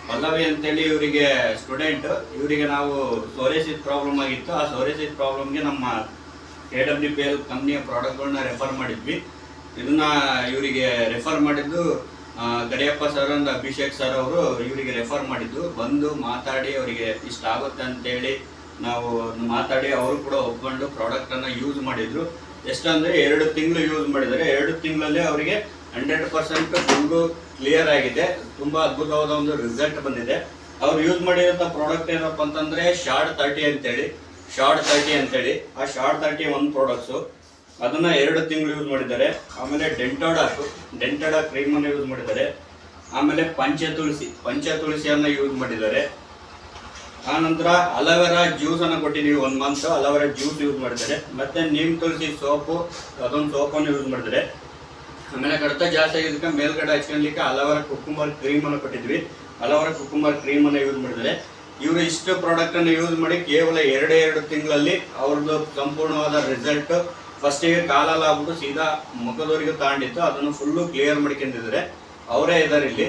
ಪಲ್ಲವಿ ಅಂತೇಳಿ ಇವರಿಗೆ ಸ್ಟೂಡೆಂಟ್. ಇವರಿಗೆ ನಾವು ಸೋರಿಯಾಸಿಸ್ ಪ್ರಾಬ್ಲಮ್ ಆಗಿತ್ತು. ಆ ಸೋರಿಯಾಸಿಸ್ ಪ್ರಾಬ್ಲಮ್ಗೆ ನಮ್ಮ KWPL ಕಂಪ್ನಿಯ ಪ್ರಾಡಕ್ಟ್ಗಳನ್ನ ರೆಫರ್ ಮಾಡಿದ್ವಿ. ಇದನ್ನ ಇವರಿಗೆ ರೆಫರ್ ಮಾಡಿದ್ದು Kariyappa sir and Abhishek sir ಅವರು ಇವರಿಗೆ ರೆಫರ್ ಮಾಡಿದ್ದು. ಬಂದು ಮಾತಾಡಿ ಅವರಿಗೆ ಇಷ್ಟ ಆಗುತ್ತೆ ಅಂತೇಳಿ ನಾವು ಮಾತಾಡಿ ಅವರು ಕೂಡ ಒಪ್ಕೊಂಡು ಪ್ರಾಡಕ್ಟನ್ನು ಯೂಸ್ ಮಾಡಿದ್ರು. ಎಷ್ಟಂದರೆ 2 ತಿಂಗಳು ಯೂಸ್ ಮಾಡಿದ್ದಾರೆ. 2 ತಿಂಗಳಲ್ಲೇ ಅವರಿಗೆ 100% ಫುಲ್ಲು ಕ್ಲಿಯರ್ ಆಗಿದೆ. ತುಂಬ ಅದ್ಭುತವಾದ ಒಂದು ರಿಸಲ್ಟ್ ಬಂದಿದೆ. ಅವ್ರು ಯೂಸ್ ಮಾಡಿರೋ ಪ್ರಾಡಕ್ಟ್ ಏನಪ್ಪ ಅಂತಂದರೆ ಶಾರ್ಟ್ 30 ಅಂತೇಳಿ. ಆ ಶಾರ್ಟ್ 30 ಒಂದು ಪ್ರಾಡಕ್ಟ್ಸು, ಅದನ್ನು 2 ತಿಂಗಳು ಯೂಸ್ ಮಾಡಿದ್ದಾರೆ. ಆಮೇಲೆ ಡೆಂಟೋಡಾ ಕ್ರೀಮನ್ನು ಯೂಸ್ ಮಾಡಿದ್ದಾರೆ. ಆಮೇಲೆ ಪಂಚತುಳಸಿಯನ್ನು ಯೂಸ್ ಮಾಡಿದ್ದಾರೆ. ಆನಂತರ ಅಲೋವೆರಾ ಜ್ಯೂಸನ್ನು ಕೊಟ್ಟಿದ್ದೀವಿ 1 ಮಂತ್. ಅಲೋವೆರಾ ಜ್ಯೂಸ್ ಯೂಸ್ ಮಾಡಿದ್ದಾರೆ. ಮತ್ತು ನೀಮ್ ತುಳಸಿ ಸೋಪು, ಅದೊಂದು ಸೋಪನ್ನು ಯೂಸ್ ಮಾಡಿದ್ದಾರೆ. ಆಮೇಲೆ ಕಡಿತ ಜಾಸ್ತಿ ಆಗಿದ್ದಕ್ಕೆ ಮೇಲ್ಗಡೆ ಹಚ್ಕೊಳ್ಲಿಕ್ಕೆ ಅಲೋವೆರಾ ಕುಕ್ಕುಂಬರ್ ಕ್ರೀಮನ್ನು ಕೊಟ್ಟಿದ್ವಿ. ಅಲೋವೆರಾ ಕುಕ್ಕುಂಬರ್ ಕ್ರೀಮನ್ನು ಯೂಸ್ ಮಾಡಿದ್ದಾರೆ. ಇವರು ಇಷ್ಟು ಪ್ರಾಡಕ್ಟನ್ನು ಯೂಸ್ ಮಾಡಿ ಕೇವಲ 2 ತಿಂಗಳಲ್ಲಿ ಅವ್ರದ್ದು ಸಂಪೂರ್ಣವಾದ ರಿಸಲ್ಟ್ ಫಸ್ಟಿಗೆ ಕಾಲಲ್ಲಿ ಆಗ್ಬಿಟ್ಟು ಸೀದಾ ಮುಖದವರೆಗೂ ತಾಂಡಿತ್ತು. ಅದನ್ನು ಫುಲ್ಲು ಕ್ಲಿಯರ್ ಮಾಡ್ಕೊಂಡಿದ್ದಾರೆ. ಅವರೇ ಇದ್ದಾರೆ ಇಲ್ಲಿ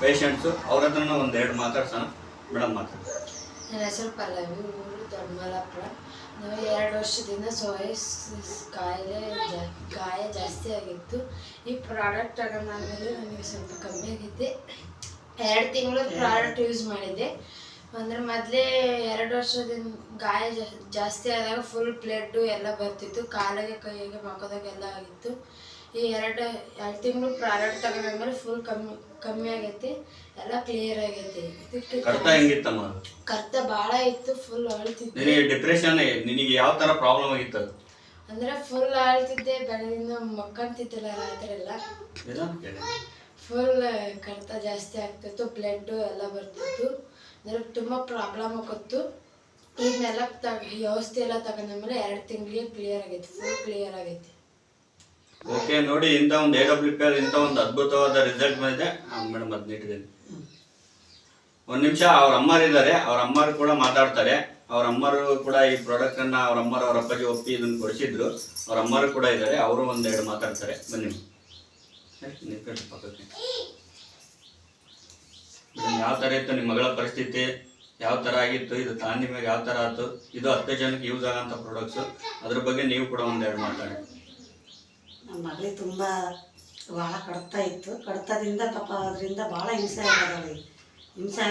ಪೇಷಂಟ್ಸು. ಅವ್ರ ಹತ್ರನ 1-2 ಮಾತಾಡ್ಸೋಣ. ಮೇಡಮ್ ಮಾತಾಡಿ. ನನ್ನ ಹೆಸರು ಪಲ್ಲವಿ, ಊರು ದೊಡ್ಡಮಲ್ಲಾಪುರ. ನಾವು 2 ವರ್ಷದಿಂದ ಸೋರಿಯಾಸಿಸ್ ಗಾಯ ಜಾಸ್ತಿ ಆಗಿತ್ತು. ಈ ಪ್ರಾಡಕ್ಟ್ ತಗೊಂಡಾದ್ಮೇಲೆ ನನಗೆ ಸ್ವಲ್ಪ ಕಮ್ಮಿ ಆಗೈತೆ. 2 ತಿಂಗಳು ಪ್ರಾಡಕ್ಟ್ ಯೂಸ್ ಮಾಡಿದ್ದೆ. ಅಂದರೆ ಮೊದಲೇ 2 ವರ್ಷದಿಂದ ಗಾಯ ಜಾಸ್ತಿ ಆದಾಗ ಫುಲ್ ಬ್ಲಡ್ಡು ಎಲ್ಲ ಬರ್ತಿತ್ತು. ಕಾಲಿಗೆ ಕೈಗೆ ಮುಖದಾಗೆಲ್ಲ ಆಗಿತ್ತು. ಈ 2 ತಿಂಗಳು ಪ್ರಾಡಕ್ಟ್ ತಗೊಂಡ್ಮೇಲೆ ಫುಲ್ ಕಮ್ಮಿ ಆಗೈತಿ. ಎಲ್ಲ ಕ್ಲಿಯರ್ ಆಗೈತಿ. ಕರ್ತ ಭಾಳ ಇತ್ತು, ಫುಲ್ ಅಳ್ತಿದ್ದೆ. ಡಿಪ್ರೆಷನ್ ನಿನಗೆ ಯಾವ ಥರ ಪ್ರಾಬ್ಲಮ್ ಆಗಿತ್ತು? ಅಂದರೆ ಫುಲ್ ಅಳ್ತಿದ್ದೆ. ಬೆಳಗಿಂದ ಮಕ್ಕಂತಿದ್ದಿಲ್ಲ ರಾತ್ರಿ ಎಲ್ಲ. ಫುಲ್ ಕರ್ತ ಜಾಸ್ತಿ ಆಗ್ತಿತ್ತು, ಬ್ಲಡ್ಡು ಎಲ್ಲ ಬರ್ತಿತ್ತು. ಅಂದರೆ ತುಂಬ ಪ್ರಾಬ್ಲಮ್ ಆಗುತ್ತು. ಇದನ್ನೆಲ್ಲ ವ್ಯವಸ್ಥೆ ಎಲ್ಲ ತಗೊಂಡ್ಮೇಲೆ 2 ತಿಂಗಳಿಗೆ ಕ್ಲಿಯರ್ ಆಗೈತಿ, ಫುಲ್ ಕ್ಲಿಯರ್ ಆಗೈತಿ. ಓಕೆ, ನೋಡಿ ಇಂಥ ಒಂದು AWPL ಇಂಥ ಒಂದು ಅದ್ಭುತವಾದ ರಿಸಲ್ಟ್ ಬಂದಿದೆ. ಮೇಡಮ್ 15 1 ನಿಮಿಷ. ಅವ್ರ ಅಮ್ಮರಿದ್ದಾರೆ, ಅವ್ರ ಅಮ್ಮರು ಕೂಡ ಮಾತಾಡ್ತಾರೆ. ಅವ್ರ ಅಮ್ಮರು ಕೂಡ ಈ ಪ್ರಾಡಕ್ಟನ್ನು ಅವ್ರ ಅಪ್ಪಾಜಿ ಒಪ್ಪಿ ಇದನ್ನು ಕೊಡಿಸಿದ್ರು. ಅವ್ರ ಅಮ್ಮರು ಕೂಡ ಇದ್ದಾರೆ, ಅವರು 1-2 ಮಾತಾಡ್ತಾರೆ. ಬನ್ನಿ ಪಕ್ಕಕ್ಕೆ. ಯಾವ ಥರ ಇತ್ತು ನಿಮ್ಮ ಮಗಳ ಪರಿಸ್ಥಿತಿ? ಯಾವ ಥರ ಆಗಿತ್ತು? ಇದು ತಾಂಡಿ ಮೇಲೆ ಯಾವ ಥರ ಆಯ್ತು? ಇದು 10 ಜನಕ್ಕೆ ಯೂಸ್ ಆಗೋಂಥ ಪ್ರಾಡಕ್ಟ್ಸು. ಅದ್ರ ಬಗ್ಗೆ ನೀವು ಕೂಡ 1-2 ಮಾತಾಡಿ. ನಮ್ಮ ಮಗಳಿಗೆ ತುಂಬ ಭಾಳ ಕಡ್ತಾ ಇತ್ತು. ಕಡ್ತದಿಂದ ಪಾಪ ಅದರಿಂದ ಭಾಳ ಹಿಂಸೆ ಆಗೋದವಳಿಗೆ. ಹಿಂಸೆ